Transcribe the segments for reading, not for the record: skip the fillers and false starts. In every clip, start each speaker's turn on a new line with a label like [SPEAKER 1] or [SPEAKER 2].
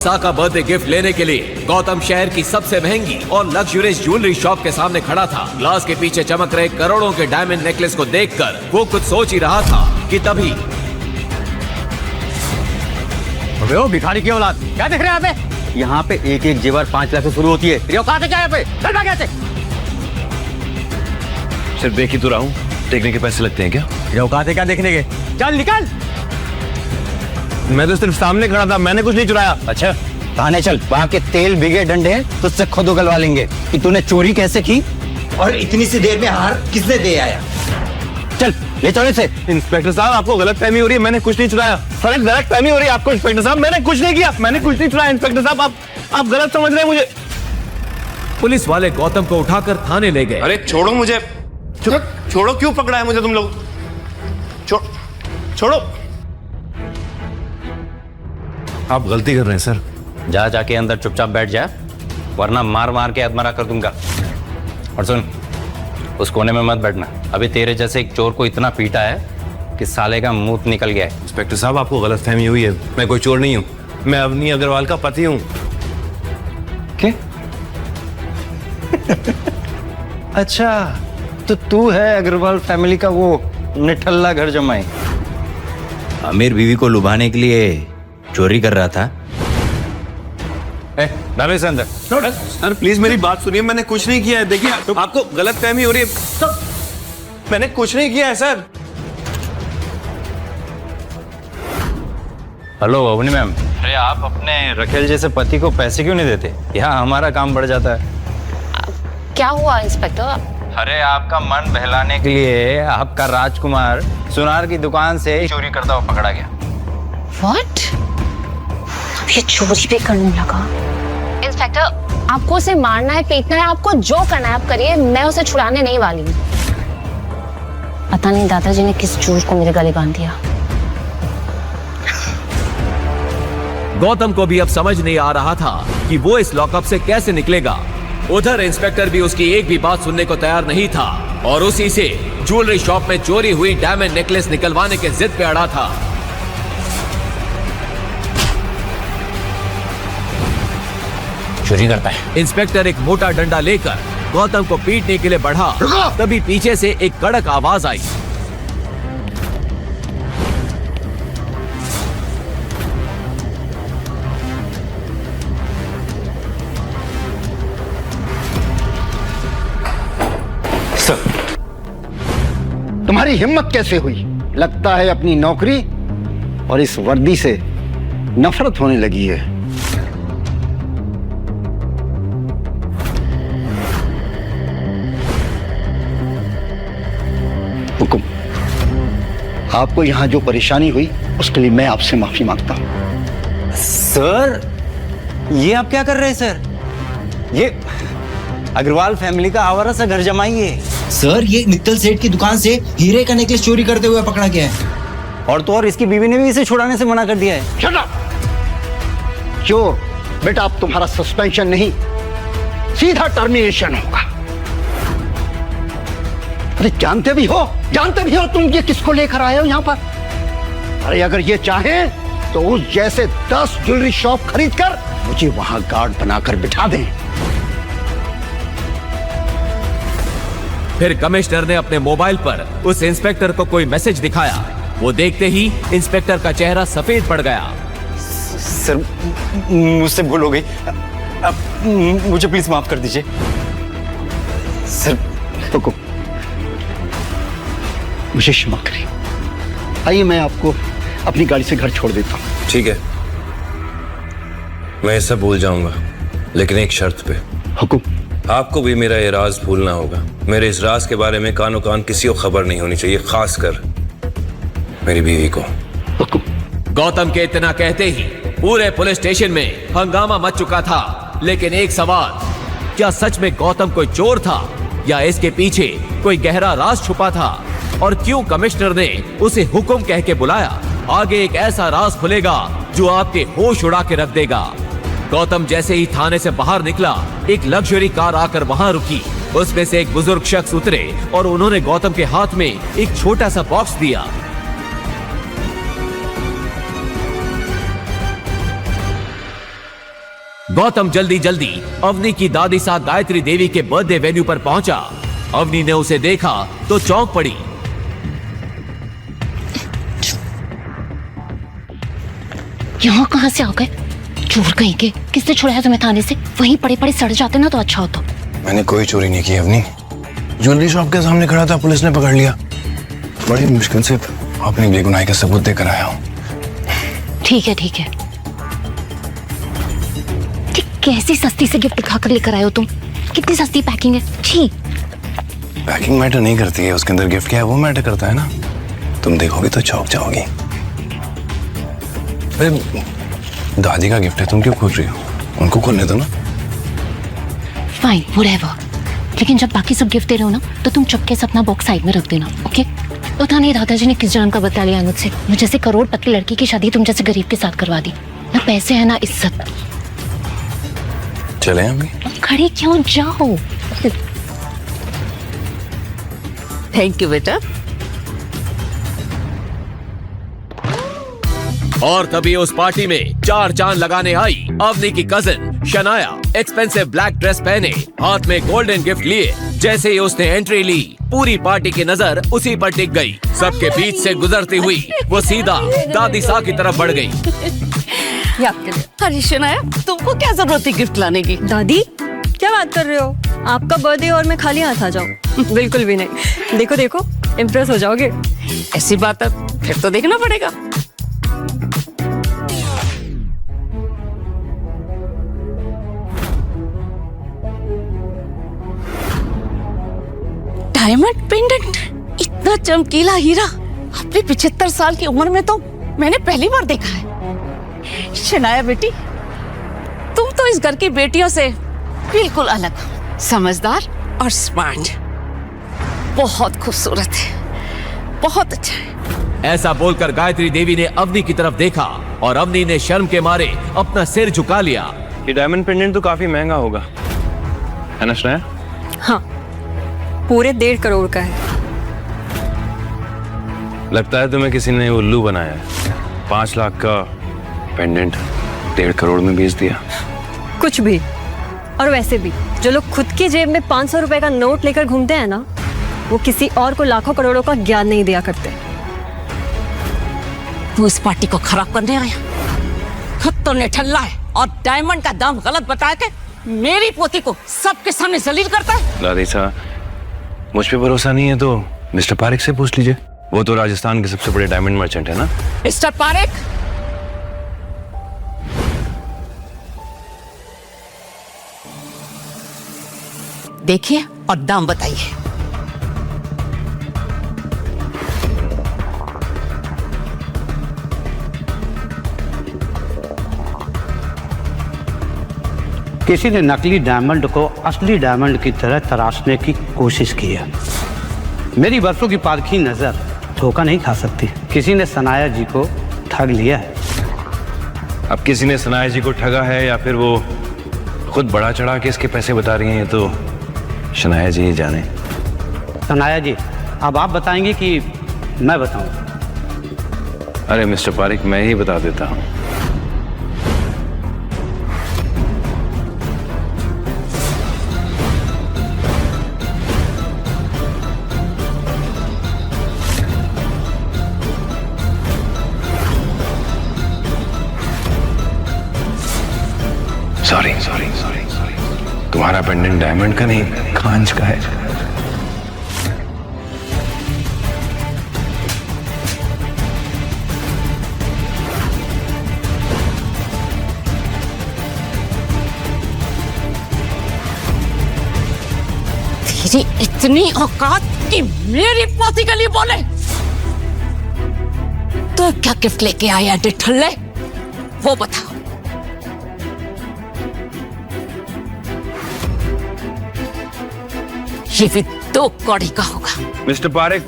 [SPEAKER 1] का birthday gift लेने के लिए गौतम शहर की सबसे महंगी और लग्जरियस ज्वेलरी शॉप के सामने खड़ा था। ग्लास के पीछे चमक रहे करोड़ों के डायमंड नेकलेस को देखकर वो कुछ सोच ही रहा था कि तभी
[SPEAKER 2] अबे ओ भिखारी की औलाद, क्या देख रहे हैं यहाँ पे? एक एक जेवर 5 लाख से शुरू होती है। तेरी औकात है क्या यहाँ पे? चल भाग यहाँ से।
[SPEAKER 3] सिर्फ देख ही तो रहा हूँ, देखने के पैसे लगते हैं क्या?
[SPEAKER 2] तेरी औकात है क्या देखने के? चल निकल।
[SPEAKER 3] मैं तो सिर्फ सामने खड़ा था, मैंने कुछ नहीं चुराया।
[SPEAKER 2] अच्छा थाने चल, वहाँ के तेल बिगे डंडे हैं, तुझसे खुद उगलवा लेंगे कि तूने चोरी कैसे की
[SPEAKER 4] और इतनी सी देर में हार किसने दे आया।
[SPEAKER 2] चल ले चौड़े से।
[SPEAKER 3] इंस्पेक्टर साहब, आपको गलत फहमी हो रही है, मैंने कुछ नहीं चुराया। सर गलत फहमी हो रही है आपको इंस्पेक्टर साहब, मैंने कुछ नहीं किया, मैंने कुछ नहीं चुराया। इंस्पेक्टर साहब आप गलत समझ रहे हैं मुझे।
[SPEAKER 1] पुलिस वाले गौतम को उठाकर थाने ले गए।
[SPEAKER 5] अरे छोड़ो मुझे, छोड़ो, क्यों पकड़ा है मुझे तुम लोग? छोड़ो।
[SPEAKER 3] आप गलती कर रहे हैं सर।
[SPEAKER 2] जा जाके अंदर चुपचाप बैठ जा, वरना मार मार के अधमरा कर दूंगा। और सुन, उस कोने में मत बैठना, अभी तेरे जैसे एक चोर को इतना पीटा है कि साले का मुंह निकल गया है।
[SPEAKER 3] इंस्पेक्टर साहब, आपको गलत फहमी हुई है, मैं कोई चोर नहीं हूँ, मैं अवनी अग्रवाल का पति हूँ।
[SPEAKER 2] क्या? अच्छा, तो तू है अग्रवाल फैमिली का वो निठल्ला घर जमाई, अमीर बीवी को लुभाने के लिए चोरी कर रहा था। डालो इसे अंदर।
[SPEAKER 3] सर प्लीज मेरी बात सुनिए, मैंने कुछ नहीं किया है। देखिए आपको गलत फहमी हो रही है, मैंने कुछ नहीं किया है सर।
[SPEAKER 2] हेलो अवनी मैम, अरे आप अपने रखेल जैसे पति को पैसे क्यों नहीं देते? यहाँ हमारा काम बढ़ जाता है।
[SPEAKER 6] क्या हुआ इंस्पेक्टर?
[SPEAKER 2] अरे आपका मन बहलाने के लिए आपका राजकुमार सुनार की दुकान से चोरी करता हुआ पकड़ा गया।
[SPEAKER 6] व्हाट? अब ये चोरी भी करने लगा। इंस्पेक्टर, आपको उसे मारना है, पीटना है, आपको जो करना है आप करिए, मैं उसे छुड़ाने नहीं वाली हूँ। पता नहीं दादाजी ने किस चोर को मेरे गले बांध दिया।
[SPEAKER 1] गौतम को भी अब समझ नहीं आ रहा था कि वो इस लॉकअप से कैसे निकलेगा। उधर इंस्पेक्टर भी उसकी एक भी बात सुनने को तैयार नहीं था और उसी से ज्वेलरी शॉप में चोरी हुई डायमंड नेकलेस निकलवाने के जिद पे अड़ा था।
[SPEAKER 2] चोरी करता है।
[SPEAKER 1] इंस्पेक्टर एक मोटा डंडा लेकर गौतम को पीटने के लिए बढ़ा, तभी पीछे से एक कड़क आवाज आई।
[SPEAKER 4] सर, तुम्हारी हिम्मत कैसे हुई? लगता है अपनी नौकरी और इस वर्दी से नफरत होने लगी है। हुकुम, आपको यहां जो परेशानी हुई उसके लिए मैं आपसे माफी मांगता हूं।
[SPEAKER 2] सर ये आप क्या कर रहे हैं सर? ये अग्रवाल फैमिली का आवारा सा घर जमाई है।
[SPEAKER 4] सर, ये मित्तल सेठ की दुकान से हीरे का नेकलेस चोरी करते हुए पकड़ा गया है।
[SPEAKER 2] और तो और इसकी बीवी ने भी इसे छुड़ाने से मना कर दिया है।
[SPEAKER 4] Shut up! क्यों बेटा, अब तुम्हारा सस्पेंशन नहीं, सीधा टर्मिनेशन होगा। अरे जानते भी हो तुम ये किसको लेकर आए हो यहाँ पर? अरे अगर ये चाहे तो उस जैसे 10 ज्वेलरी शॉप खरीद कर मुझे वहां गार्ड बनाकर बिठा दें।
[SPEAKER 1] फिर कमिश्नर ने अपने मोबाइल पर उस इंस्पेक्टर को कोई मैसेज दिखाया। वो देखते ही इंस्पेक्टर का चेहरा सफेद पड़ गया।
[SPEAKER 2] सर मुझसे भूल हो गई, अब मुझे प्लीज माफ कर दीजिए। सर
[SPEAKER 4] रुको, मुझे क्षमा करें। आइए मैं आपको अपनी गाड़ी से घर छोड़ देता हूँ।
[SPEAKER 3] ठीक है, मैं ये सब भूल जाऊंगा, लेकिन एक शर्त पे।
[SPEAKER 4] हुकुम।
[SPEAKER 3] आपको भी मेरा ये राज भूलना होगा। मेरे इस राज के बारे में कानो कान किसी को खबर नहीं होनी चाहिए, खासकर मेरी बीवी को।
[SPEAKER 4] हुकुम।
[SPEAKER 1] गौतम के इतना कहते ही पूरे पुलिस स्टेशन में हंगामा मच चुका था। लेकिन एक सवाल, क्या सच में गौतम कोई चोर था या इसके पीछे कोई गहरा राज छुपा था? और क्यों कमिश्नर ने उसे हुक्म कह के बुलाया? आगे एक ऐसा राज खुलेगा जो आपके होश उड़ा के रख देगा। गौतम जैसे ही थाने से बाहर निकला, एक लग्जरी कार आकर वहां रुकी। उसमें से एक बुजुर्ग शख्स उतरे और उन्होंने गौतम के हाथ में एक छोटा सा बॉक्स दिया। गौतम जल्दी जल्दी अवनी की दादी साहब गायत्री देवी के बर्थडे वेन्यू पर पहुंचा। अवनी ने उसे देखा तो चौंक पड़ी।
[SPEAKER 6] यहाँ कहाँ से आ गए? चोर कहीं के। किसने छुड़ाया तुम्हें थाने से? वहीं पड़े पड़े सड़ जाते ना तो अच्छा होता।
[SPEAKER 7] मैंने कोई चोरी नहीं की अवनी। ज्वेलरी शॉप के सामने खड़ा था, पुलिस ने पकड़ लिया। बड़ी मुश्किल से अपनी बेगुनाही का सबूत देकर आया हूँ।
[SPEAKER 6] ठीक है ठीक है। ठीक, कैसी सस्ती से गिफ्ट दिखाकर लेकर आए हो तुम? कितनी सस्ती पैकिंग है। ठीक,
[SPEAKER 7] पैकिंग मैटर नहीं करती है, उसके अंदर गिफ्ट क्या है वो मैटर करता है ना। तुम देखोगे तो चौंक जाओगी। अरे दादी का गिफ्ट है, तुम क्यों खोज रही हो? उनको खोलने दो ना।
[SPEAKER 6] Fine, whatever. लेकिन जब बाकी सब गिफ्ट दे रहे हो ना तो तुम चुपके से अपना बॉक्स साइड में रख देना, ओके? पता नहीं दादाजी ने किस जन्म का बता लिया मुझसे। मुझे जैसे करोड़पति लड़की की शादी तुम जैसे गरीब के साथ करवा दी। ना पैसे है ना इज्जत।
[SPEAKER 7] चले अम्मी?
[SPEAKER 6] खड़ी क्यों, जाओ।
[SPEAKER 8] थैंक यू बेटा।
[SPEAKER 1] और तभी उस पार्टी में चार चांद लगाने आई अवनी की cousin Shanaya. Expensive black dress पहने, हाथ में गोल्डन गिफ्ट लिए। जैसे ही उसने एंट्री ली, पूरी पार्टी की नजर उसी पर टिक गई। सबके बीच से गुजरती हुई वो सीधा दादी साहब की तरफ बढ़ गई।
[SPEAKER 8] अरे शनाया, तुमको क्या जरूरत थी गिफ्ट लाने की?
[SPEAKER 9] दादी क्या बात कर रहे हो? आपका बर्थडे और मैं खाली हाथ आ जाऊं? बिल्कुल भी नहीं। देखो देखो, इम्प्रेस हो जाओगे।
[SPEAKER 8] ऐसी बात है, फिर तो देखना पड़ेगा। डायमंड पेंडेंट, इतना चमकीला हीरा अपनी 75 साल की उम्र में तो मैंने पहली बार देखा है। शनाया बेटी, तुम तो इस घर की बेटियों से बिल्कुल अलग हो। समझदार और स्मार्ट, बहुत खूबसूरत है, बहुत अच्छा है।
[SPEAKER 1] ऐसा बोलकर गायत्री देवी ने अवनी की तरफ देखा और अवनी ने शर्म के मारे अपना सिर झुका लिया।
[SPEAKER 3] ये डायमंड पेंडेंट तो काफी महंगा होगा, है ना श्रेया?
[SPEAKER 9] हाँ, पूरे 1.5 करोड़ का है।
[SPEAKER 3] लगता है तुम्हें किसी ने उल्लू बनाया है। 5 लाख का पेंडेंट 1.5 करोड़ में बेच दिया।
[SPEAKER 9] कुछ भी। और वैसे भी जो लोग खुद की जेब में 500 रुपए का नोट लेकर घूमते हैं ना, वो किसी और को लाखों करोड़ों का ज्ञान नहीं दिया करते।
[SPEAKER 8] तू इस पार्टी को खराब करने आया। खुद तो निठल्ला है और डायमंड का दाम गलत बता के मेरी पोती को सबके सामने जलील करता है।
[SPEAKER 3] दादी साहब, मुझ पे भरोसा नहीं है तो मिस्टर पारेख से पूछ लीजिए। वो तो राजस्थान के सबसे बड़े डायमंड मर्चेंट है ना।
[SPEAKER 8] मिस्टर पारेख, देखिए और दाम बताइए।
[SPEAKER 10] किसी ने नकली डायमंड को असली डायमंड की तरह तराशने की कोशिश की है। मेरी बरसों की पारखी नजर धोखा नहीं खा सकती। किसी ने सनाया जी को ठग लिया है।
[SPEAKER 3] अब किसी ने सनाया जी को ठगा है या फिर वो खुद बड़ा चढ़ा के इसके पैसे बता रही हैं, ये तो शनाया जी ही जाने।
[SPEAKER 10] सनाया जी, अब आप बताएंगे कि मैं बताऊं?
[SPEAKER 3] अरे मिस्टर पारेख, मैं ही बता देता हूं। सॉरी सॉरी सॉरी सॉरी, तुम्हारा पेंडेंट डायमंड का नहीं, कांच का है।
[SPEAKER 8] तेरी इतनी औकात कि मेरी पोती के लिए बोले? तो क्या गिफ्ट लेके आया ठल्ले, वो बताओ। ये भी 2 कौड़ी का होगा।
[SPEAKER 3] मिस्टर पारेख,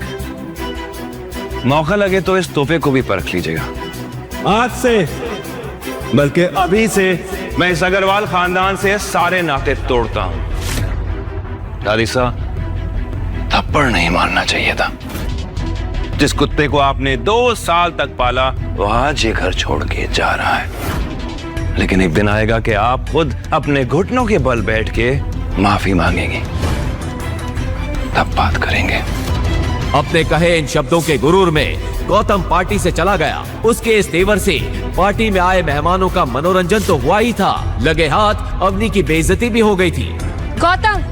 [SPEAKER 3] मौका लगे तो इस तोहफे को भी परख लीजिएगा। आज से, बल्कि अभी से, मैं इस अग्रवाल खानदान से सारे नाते तोड़ता हूं। दादी साहब, थप्पड़ नहीं मारना चाहिए था। जिस कुत्ते को आपने 2 साल तक पाला वो आज ये घर छोड़ के जा रहा है। लेकिन एक दिन आएगा कि आप खुद अपने घुटनों के बल बैठ के माफी मांगेंगे, तब बात करेंगे।
[SPEAKER 1] अपने कहे इन शब्दों के गुरूर में गौतम पार्टी से चला गया। उसके इस तेवर से पार्टी में आए मेहमानों का मनोरंजन तो हुआ ही था, लगे हाथ अवनी की बेइज्जती भी हो गई थी।
[SPEAKER 6] गौतम,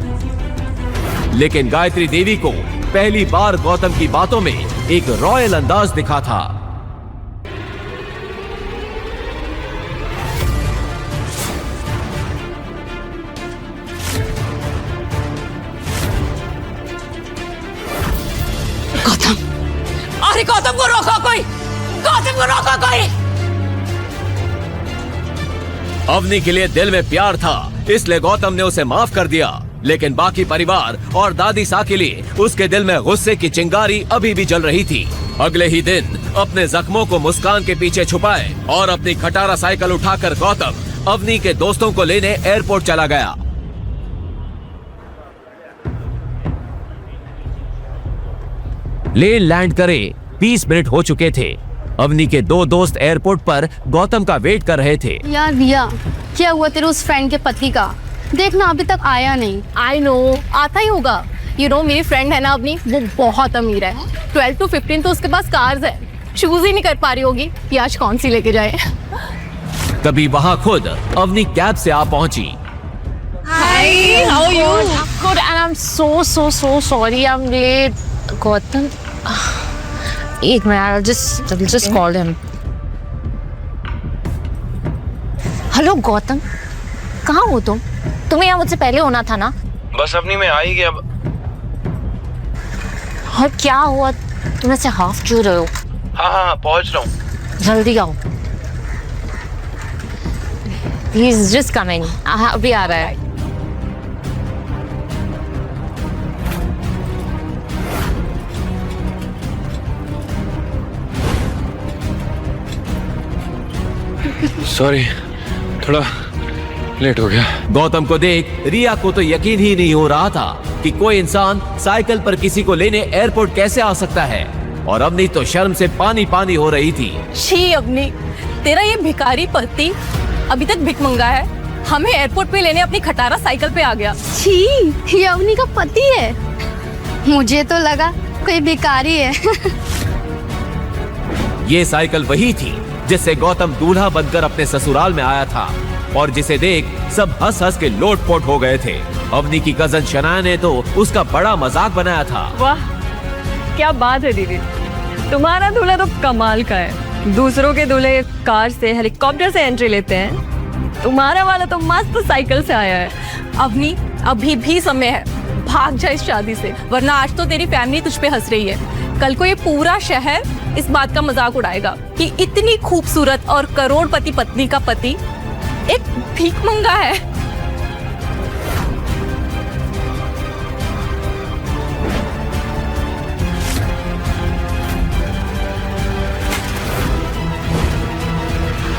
[SPEAKER 1] लेकिन गायत्री देवी को पहली बार गौतम की बातों में एक रॉयल अंदाज दिखा था।
[SPEAKER 8] गौतम, अरे गौतम को रोको कोई, गौतम को रोको कोई।
[SPEAKER 1] अवनी के लिए दिल में प्यार था, इसलिए गौतम ने उसे माफ कर दिया। लेकिन बाकी परिवार और दादी सा के लिए उसके दिल में गुस्से की चिंगारी अभी भी जल रही थी। अगले ही दिन अपने जख्मों को मुस्कान के पीछे छुपाए और अपनी खटारा साइकिल उठाकर गौतम अवनी के दोस्तों को लेने एयरपोर्ट चला गया। प्लेन लैंड करे 20 मिनट हो चुके थे। अवनी के दो दोस्त एयरपोर्ट पर गौतम का वेट कर रहे थे।
[SPEAKER 11] यार रिया, क्या हुआ तेरे उस फ्रेंड के पति का? देखना अभी तक आया नहीं।
[SPEAKER 6] आई नो, आता ही होगा।
[SPEAKER 11] यू नो मेरी फ्रेंड है ना अपनी, वो बहुत अमीर है। 12 to 15 तो उसके पास कार्स है, चूज ही नहीं कर पा रही होगी कि आज कौन सी लेके जाए।
[SPEAKER 1] तभी वहाँ खुद अवनी कैब से आ पहुंची।
[SPEAKER 6] Hi, how are you? Good, and I'm so sorry. I'm late. Gautam, एक minute, I'll just call him. Hello Gautam, कहाँ हो तुम? तुम्हें यहाँ मुझसे पहले होना था ना?
[SPEAKER 3] बस अपनी में आई गया।
[SPEAKER 6] और क्या हुआ? तुम ऐसे हाफ क्यों रहे हो?
[SPEAKER 3] हाँ पहुंच रहा हूँ।
[SPEAKER 6] जल्दी आओ। He's just coming. अभी आ रहा है।
[SPEAKER 3] सॉरी, थोड़ा लेट हो गया।
[SPEAKER 1] गौतम को देख रिया को तो यकीन ही नहीं हो रहा था कि कोई इंसान साइकिल पर किसी को लेने एयरपोर्ट कैसे आ सकता है, और अवनी तो शर्म से पानी पानी हो रही थी।
[SPEAKER 11] छी अवनी, तेरा ये भिखारी पति अभी तक भिख मंगा है, हमें एयरपोर्ट पे लेने अपनी खटारा साइकिल पे आ गया।
[SPEAKER 12] छी, ये अवनी का पति है? मुझे तो लगा कोई भिखारी है।
[SPEAKER 1] ये साइकिल वही थी जिससे गौतम दूल्हा बनकर अपने ससुराल में आया था, और जिसे देख सब हंस हंस के लोटपोट हो गए थे। अवनी की कजन शनाया ने तो उसका बड़ा मजाक बनाया था।
[SPEAKER 9] वाह, क्या बात है दीदी, तुम्हारा दूल्हा तो कमाल का है। दूसरों के दूल्हे कार से, हेलीकॉप्टर से एंट्री लेते हैं, तुम्हारा वाला तो मस्त साइकिल से आया है।
[SPEAKER 11] अवनी, अभी भी समय है, भाग जा इस शादी से, वरना आज तो तेरी फैमिली तुझ पे हंस रही है। कल को ये पूरा शहर इस बात का मजाक उड़ाएगा कि इतनी खूबसूरत और करोड़पति पत्नी का पति एक भीख मंगा है।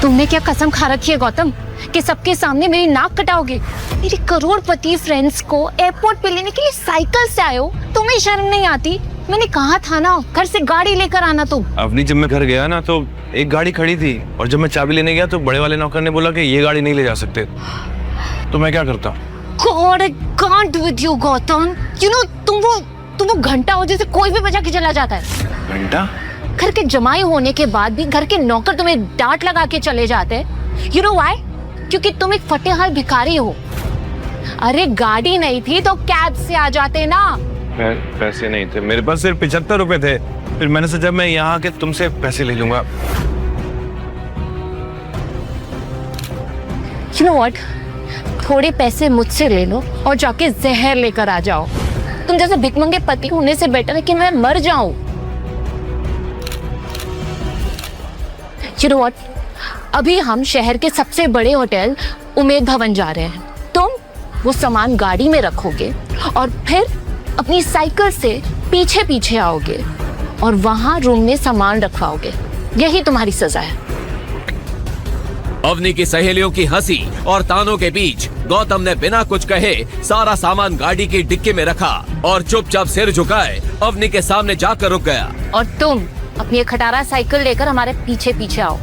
[SPEAKER 6] तुमने क्या कसम खा रखी है गौतम कि सबके सामने मेरी नाक कटाओगे? मेरी करोड़पति फ्रेंड्स को एयरपोर्ट पे लेने के लिए साइकिल से आए हो, तुम्हें शर्म नहीं आती? मैंने कहा था ना, घर से गाड़ी लेकर आना तुम।
[SPEAKER 3] अवनी, जब मैं घर गया ना तो एक गाड़ी खड़ी थी, और जब मैं चाबी लेने गया तो बड़े वाले नौकर ने बोला कि ये गाड़ी नहीं ले जा सकते। तो मैं क्या करता?
[SPEAKER 6] God, I can't with you, Gautam. You know, तुम वो घंटा हो जैसे कोई भी बजा के चला जाता है।
[SPEAKER 3] घंटा?
[SPEAKER 6] घर के जमाई होने के बाद भी घर के नौकर तुम्हें डांट लगा के चले जाते हैं। You know why? क्योंकि तुम एक फटेहाल भिखारी हो। अरे गाड़ी नहीं थी तो कैब से आ जाते ना।
[SPEAKER 3] पैसे नहीं थे मेरे पास, सिर्फ 75 रुपए थे। फिर मैंने सोचा मैं यहाँ आके तुमसे पैसे ले लूंगा।
[SPEAKER 6] You know what? थोड़े पैसे मुझसे ले लो और जाके जहर लेकर आ जाओ। तुम जैसे भिखमंगे पति होने से बेटर है कि मैं मर जाऊं। You know what? अभी हम शहर के सबसे बड़े होटल उमेद भवन जा रहे हैं। तुम वो सामान गाड़ी में रखोगे और फिर अपनी साइकिल से पीछे पीछे आओगे और वहां रूम में सामान रखवाओगे। यही तुम्हारी सजा है।
[SPEAKER 1] अवनी की सहेलियों की हंसी और तानों के बीच गौतम ने बिना कुछ कहे सारा सामान गाड़ी की डिक्की में रखा और चुपचाप सिर झुकाए अवनी के सामने जाकर रुक गया।
[SPEAKER 6] और तुम अपनी खटारा साइकिल लेकर हमारे पीछे पीछे आओ।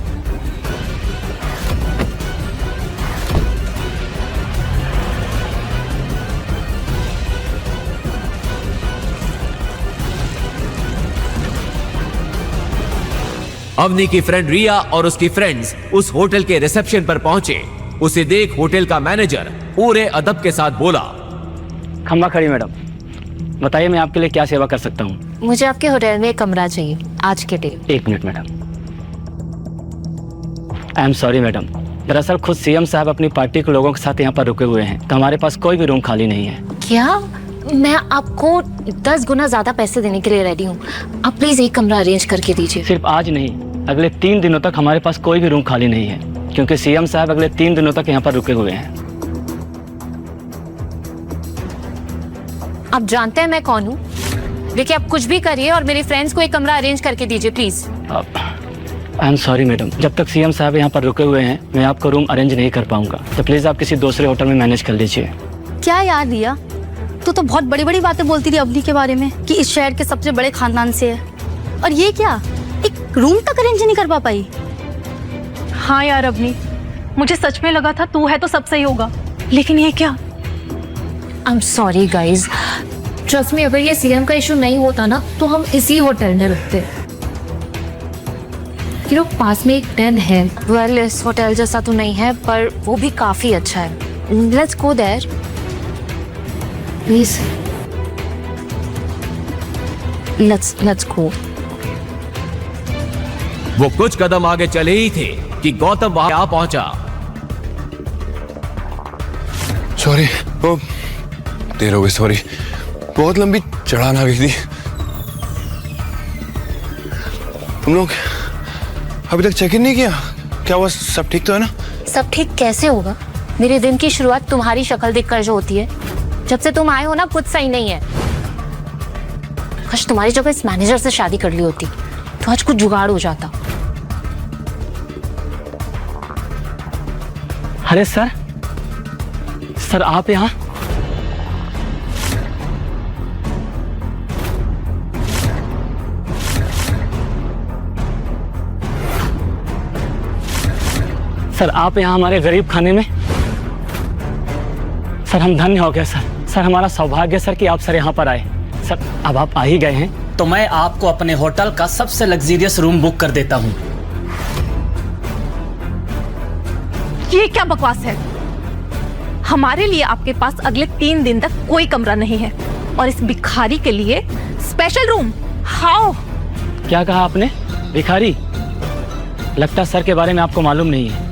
[SPEAKER 1] अवनी की फ्रेंड रिया और उसकी फ्रेंड्स उस होटल के रिसेप्शन पर पहुंचे। उसे देख होटल का मैनेजर पूरे अदब के साथ बोला,
[SPEAKER 13] खम्बा खड़ी मैडम, बताइए मैं आपके लिए क्या सेवा कर सकता हूँ।
[SPEAKER 6] मुझे आपके होटल में एक कमरा चाहिए आज के day.
[SPEAKER 13] 1 minute madam. I am sorry madam, दरअसल खुद सीएम साहब अपनी पार्टी के लोगों के साथ यहाँ पर रुके हुए हैं, तो हमारे पास कोई भी रूम खाली नहीं है।
[SPEAKER 6] क्या? मैं आपको 10 गुना ज्यादा पैसे देने के लिए रेडी हूँ। आप प्लीज एक कमरा अरेंज करके दीजिए।
[SPEAKER 13] सिर्फ आज नहीं, अगले 3 दिनों तक हमारे पास कोई भी रूम खाली नहीं है, क्योंकि सीएम साहब अगले 3 दिनों तक यहाँ पर रुके हुए हैं।
[SPEAKER 6] आप जानते हैं मैं कौन हूँ, देखिए आप कुछ भी करिए और मेरे फ्रेंड्स को एक कमरा अरेंज करके दीजिए please.
[SPEAKER 13] I am sorry madam, जब तक सीएम साहब यहाँ पर रुके हुए हैं मैं आपको रूम अरेंज नहीं कर पाऊंगा, तो प्लीज आप किसी दूसरे होटल में मैनेज कर लीजिए।
[SPEAKER 12] क्या यार रिया, तू तो बहुत बड़ी बड़ी बातें बोलती थी अवनी के बारे में कि इस शहर के सबसे बड़े खानदान से है, और ये क्या, एक रूम तक अरेंज नहीं कर पाई।
[SPEAKER 11] हाँ यार अवनी, मुझे सच में लगा था तू है तो सब सही होगा, लेकिन ये क्या।
[SPEAKER 6] I am sorry guys, trust me, अगर ये सीएम का इशू नहीं होता ना तो हम इसी होटल में रुकते। पास में एक टेन है। वेल, इस होटल जैसा तो नहीं है पर वो भी काफी अच्छा है। Let's go there please. Let's go.
[SPEAKER 1] वो कुछ कदम आगे चले ही थे कि गौतम वहां आ पहुंचा।
[SPEAKER 7] सॉरी, वो देर हो गई, सॉरी, बहुत लंबी चढ़ान आ गई थी। तुम लोग अभी तक चेक इन नहीं किया? क्या हुआ, सब ठीक तो है ना?
[SPEAKER 6] सब ठीक कैसे होगा? मेरे दिन की शुरुआत तुम्हारी शक्ल देखकर जो होती है, जब से तुम आए हो ना कुछ सही नहीं है। काश तुम्हारी जगह इस मैनेजर से शादी कर ली होती तो आज कुछ जुगाड़ हो जाता।
[SPEAKER 13] अरे सर, सर आप यहाँ? सर आप यहाँ हमारे गरीब खाने में? सर हम धन्य हो गए सर, सर हमारा सौभाग्य सर कि आप सर यहाँ पर आए। सर अब आप आ ही गए हैं
[SPEAKER 14] तो मैं आपको अपने होटल का सबसे लग्जरियस रूम बुक कर देता हूँ।
[SPEAKER 11] ये क्या बकवास है? हमारे लिए आपके पास अगले 3 दिन तक कोई कमरा नहीं है, और इस भिखारी के लिए स्पेशल रूम। हाउ?
[SPEAKER 13] क्या कहा आपने? भिखारी? लगता सर के बारे में आपको मालूम नहीं है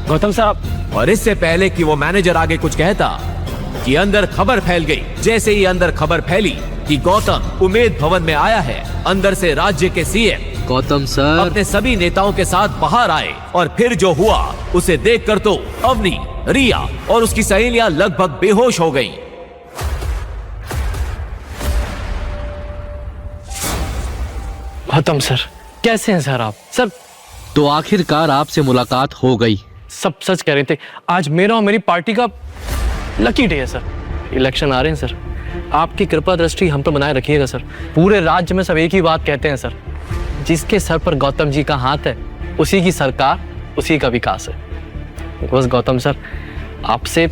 [SPEAKER 13] गौतम साहब।
[SPEAKER 1] और इससे पहले कि वो मैनेजर आगे कुछ कहता कि अंदर खबर फैल गई। जैसे ही अंदर खबर फैली कि गौतम उमेद भवन में आया है, अंदर से राज्य के सीएम
[SPEAKER 15] गौतम सर
[SPEAKER 1] अपने सभी नेताओं के साथ बाहर आए। और फिर जो हुआ उसे देखकर तो अवनी, रिया और उसकी सहेलियां लगभग बेहोश हो गईं।
[SPEAKER 15] गौतम सर कैसे हैं सर आप? सर तो आखिरकार आपसे मुलाकात हो गई।
[SPEAKER 13] सब सच कह रहे थे, आज मेरा और मेरी पार्टी का लकी डे है सर। इलेक्शन आ रहे हैं सर, आपकी कृपा दृष्टि हम पर बनाए रखिएगा सर। पूरे राज्य में सब एक ही बात कहते हैं सर, जिसके सर पर गौतम जी का हाथ है उसी की सरकार, उसी का विकास है। बस गौतम सर आपसे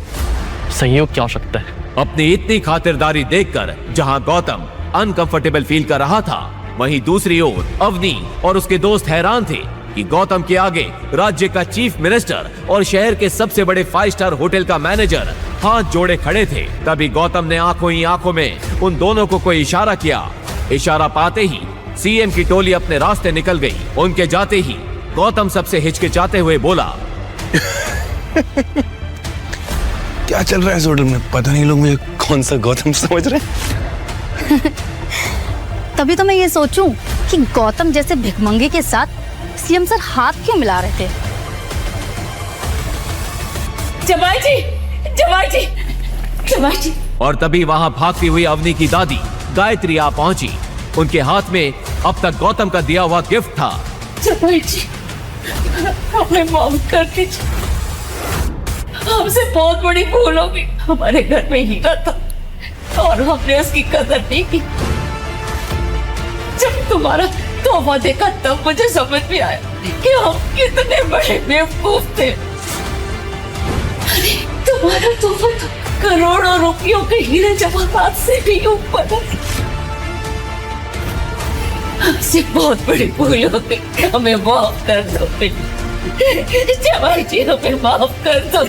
[SPEAKER 13] सहयोग की आवश्यकता है।
[SPEAKER 1] अपनी इतनी खातिरदारी देखकर जहां गौतम अनकंफर्टेबल फील कर रहा था, वहीं दूसरी ओर अवनी और उसके दोस्त हैरान थे कि गौतम के आगे राज्य का चीफ मिनिस्टर और शहर के सबसे बड़े 5 स्टार होटल का मैनेजर हाथ जोड़े खड़े थे। तभी गौतम ने आंखों ही आंखों में उन दोनों को कोई इशारा किया। इशारा पाते ही सीएम की टोली अपने रास्ते निकल गई। उनके जाते ही गौतम सबसे हिचकिचाते हुए बोला,
[SPEAKER 7] क्या चल रहा है इस होटल में? पता नहीं लोग मुझे कौन सा गौतम समझ रहे हैं।
[SPEAKER 12] तभी तो मैं ये सोचूं कि गौतम जैसे भिखमंगे के साथ सीएम सर हाथ क्यों मिला रहे थे।
[SPEAKER 8] जमाई जी, जमाई जी, जमाई जी।
[SPEAKER 1] और तभी वहां भागती हुई अवनी की दादी गायत्री आ पहुंची। उनके हाथ में अब तक गौतम का दिया हुआ गिफ्ट था।
[SPEAKER 8] जमाई जी, हमें माफ कर दीजिए, हमसे बहुत बड़ी भूल हो गई। हमारे घर में हीरा था और हमने उसकी कदर नहीं की। जब तुम्हारा तोहफा देखा तब मुझे समझ में आया कि हम कितने बड़े बेवकूफ थे। अरे तुम्हारा तोहफा तो करोड़ों रुपयों के हीरे जवाहरात से भी ऊपर है। हमसे बहुत बड़ी भूल हो गई, हमें माफ कर दो जवाई जी, हमें माफ कर दो।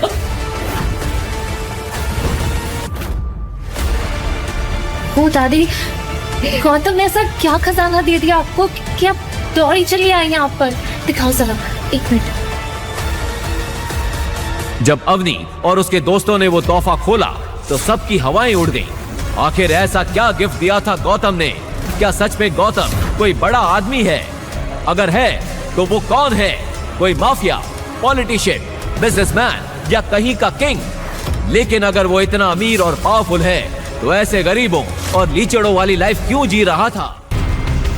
[SPEAKER 6] ओ दादी, गौतम ने ऐसा क्या खजाना दे दिया आपको कि आप दौड़ी चली आई यहाँ पर? दिखाओ जरा, एक मिनट।
[SPEAKER 1] जब अवनी और उसके दोस्तों ने वो तोहफा खोला तो सबकी हवाएं उड़ गईं। आखिर ऐसा क्या गिफ्ट दिया था गौतम ने? क्या सच में गौतम कोई बड़ा आदमी है? अगर है तो वो कौन है? कोई माफिया, पॉलिटिशियन, बिजनेसमैन या कहीं का किंग? लेकिन अगर वो इतना अमीर और पावरफुल है तो ऐसे गरीबों और लीचड़ों वाली लाइफ क्यों जी रहा था?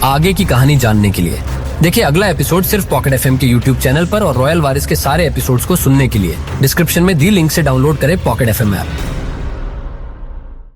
[SPEAKER 15] आगे की कहानी जानने के लिए देखिए अगला एपिसोड सिर्फ पॉकेट एफएम के यूट्यूब चैनल पर, और रॉयल वारिस के सारे एपिसोड्स को सुनने के लिए डिस्क्रिप्शन में दी लिंक से डाउनलोड करें पॉकेट एफएम ऐप।